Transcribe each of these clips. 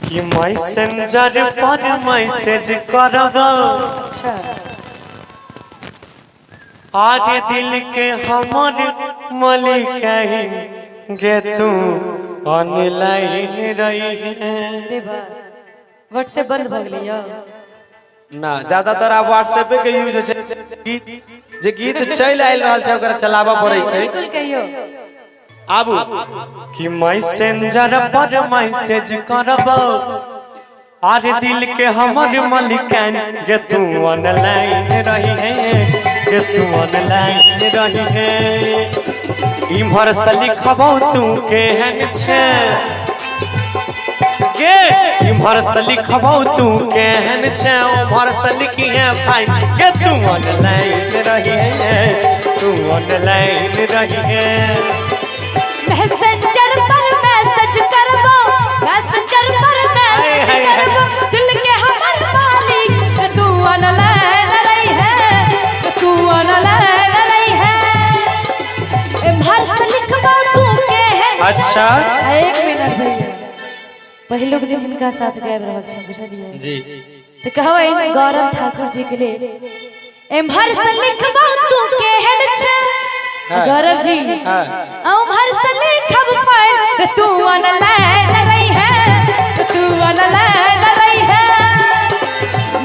कि मैसेंजर पर मैसेज करब अच्छा आज दिल के हमर मलिकाइन गे तू ऑनलाइन रही है। से बात व्हाट्सएप बंद भ गेलै यो ना ज्यादातर आब व्हाट्सएप के यूज होय छै। गीत जे गीत चल आइल रहल छै ओकरा चलाबा पड़ै छै। बिल्कुल कहियो आबू कि मैसेंजर पर मैसेज करब आज दिल के हमर मलिकाइन गे तू ऑनलाइन रही है गे तू ऑनलाइन रही है। इम्हर से लिखबो तू केहन छे गे इम्हर से लिखबो तू केहन छे उम्हर से लिखी है फाइन गे तू ऑनलाइन रही है तू ऑनलाइन रही है। मैसेंजर पर मैसेज करबो मैसेंजर पर मैसेज करबो दिल के हमर मालिक तू ऑनलाइन रही है तू ऑनलाइन रही है। इम्हर से लिखबो तू केहन अच्छा एक मिनट भैया पहिलुक दिन हिनका साथ गाबि रहल छी बुझलियै जी तो कहबै गौरव ठाकुर जी के लिए इम्हर से लिखबो तू केहन छे गौरव जी इम्हर से लिखब पर तू ऑनलाइन रही है तू ऑनलाइन रही है।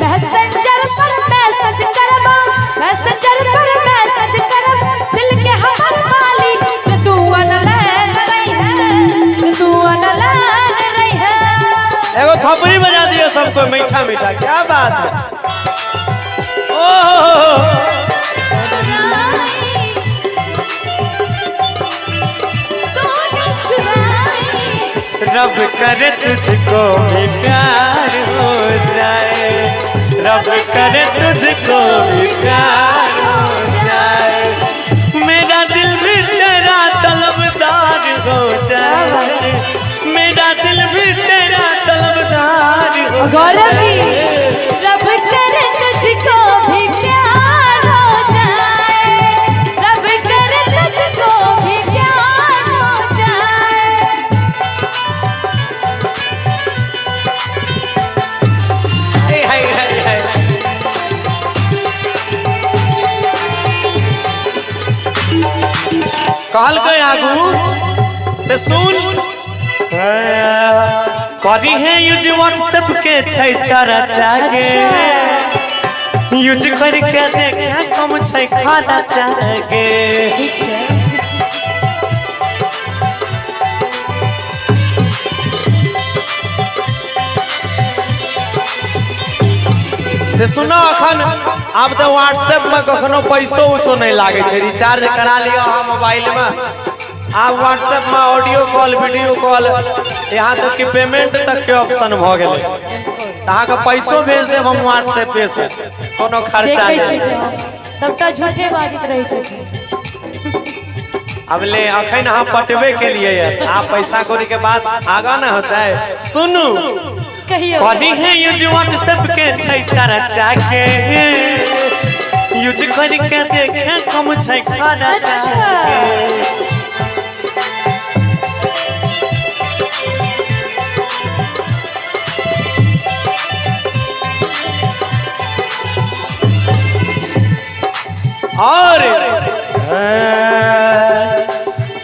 मैसेंजर पर मैसेज करबो मैसेंजर पर मैसेज करबो दिल के हमर मालिक तू ऑनलाइन रही है तू ऑनलाइन रही है। एगो थपड़ी बजा दियो सबको मीठा मीठा क्या बात है। ओह रब करे तुझको भी प्यार हो जाए रब करे तुझको भी प्यार हो जाए मेरा दिल भी तेरा तलबदार हो जाए मेरा दिल भी तेरा तलबदार हो गौरव जी रब करे तुझको भी प्यार हो जाए रब करे तुझको भी प्यार हो जाए। हाय हाय हाय कहल गए आगू से सुन करी है यूज व्हाट्सएप के छै चारा चागे यूज करके देखे कम छै खाना चागे ठीक है से सुनो अखन अब तो व्हाट्सएप में कखनो पैसो उसो नहीं लागे छै रिचार्ज करा लियो हम मोबाइल में आप व्हाट्सएप में ऑडियो कॉल वीडियो कॉल यहाँ तक कि पेमेंट तक के ऑप्शन भ गेले अहाँ के पैसो भेज देब हम व्हाट्सएप पे से कोनो खर्चा नहीं सबटा झूठे बाजित रही छथिन। अब ले अखन हम पटवे के लिए आप पैसा कौड़ी के बात आगा ना होता है। सुनू कहियो करी है यूज व्हाट्सएप के छै चारा चाके यूज करके देखे कम छै खाना चाके और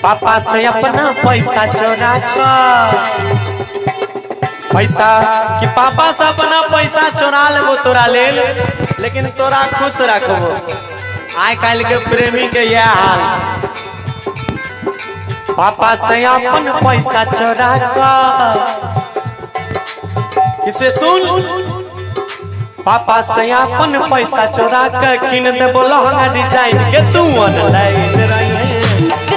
पापा से अपना पैसा चोरा कर पैसा कि पापा से अपना पैसा चोरा लेबो तोरा लेल लेकिन तोरा खुश रखबो आइ काल्हि के प्रेमी के यह हाल पापा से अपन पैसा चोरा कर किसे सुन पापा से अपन पैसा चोरा कर किन देबो लहंगा डिजाइन के तू ऑनलाइन रही है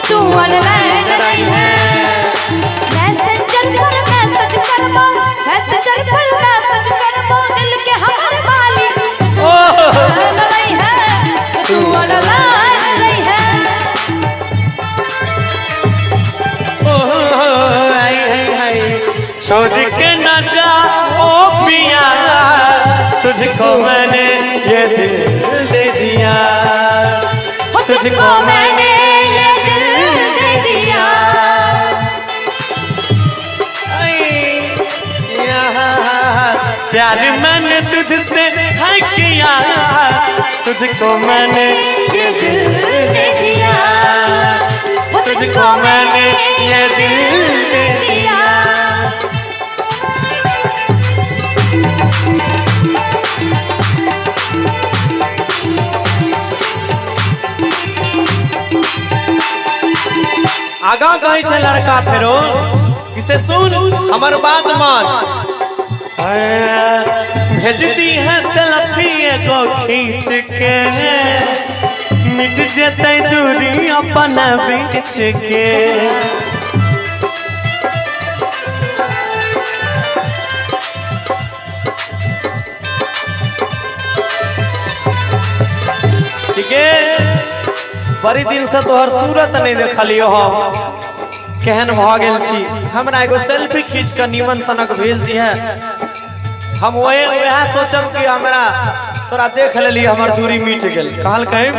तू ऑनलाइन रही है। मैसेंजर पर मैसेज करबो मैसेंजर पर मैसेज करबो दिल के हमर मालिक तू ऑनलाइन रही है तू ऑनलाइन रही है। ओह हाय छोड़ के न जा ओ पिया तुझको मैंने ये दिल दे दिया तुझको मैंने ये दिल दे दिया प्यार मैंने तुझसे है किया, तुझको मैंने ये दिल दे दिया, तुझको मैंने ये दिल दे दिया। आगा कहीं छे लड़का फेरो किसे सुन हमर बात मान। भेजती है सेल्फी एगो खींच के, मिट जेते दूरी अपन बीच के। ठीक है, बड़ी दिन से तोहर सूरत नहीं देखलियो हम, केहन भ गेल छी। हमरा एगो सेल्फी खींच के निमन सनक भेज दिहे, हम वह सोचब कि हमरा तोरा देख लेली हमर दूरी मिट गेल। कहल कहीं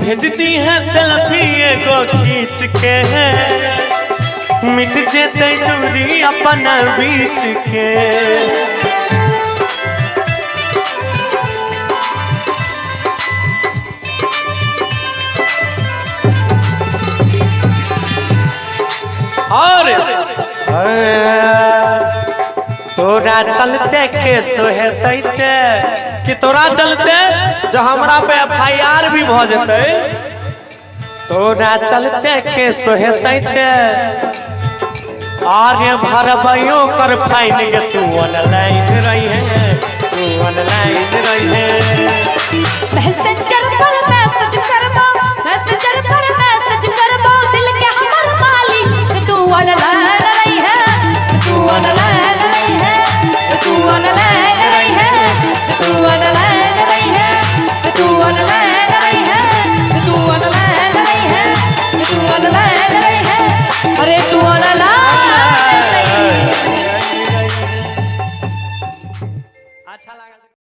भेजती है सेल्फी एगो खींच के, मिट जेते दूरी अपन बीच के। और तोरा चलते केस हेतै कि तोरा चलते जो हमरा पे FIR भी भ जेतै, तोरा चलते केस हेतै आगे भरबैयो कर फाइन के। तू ऑनलाइन रही है, तू ऑनलाइन रही है। मैसेंजर पर मैसेज करबो, मैसेंजर पर मैसेज करबो, दिल के हमर मालिक तू ऑनलाइन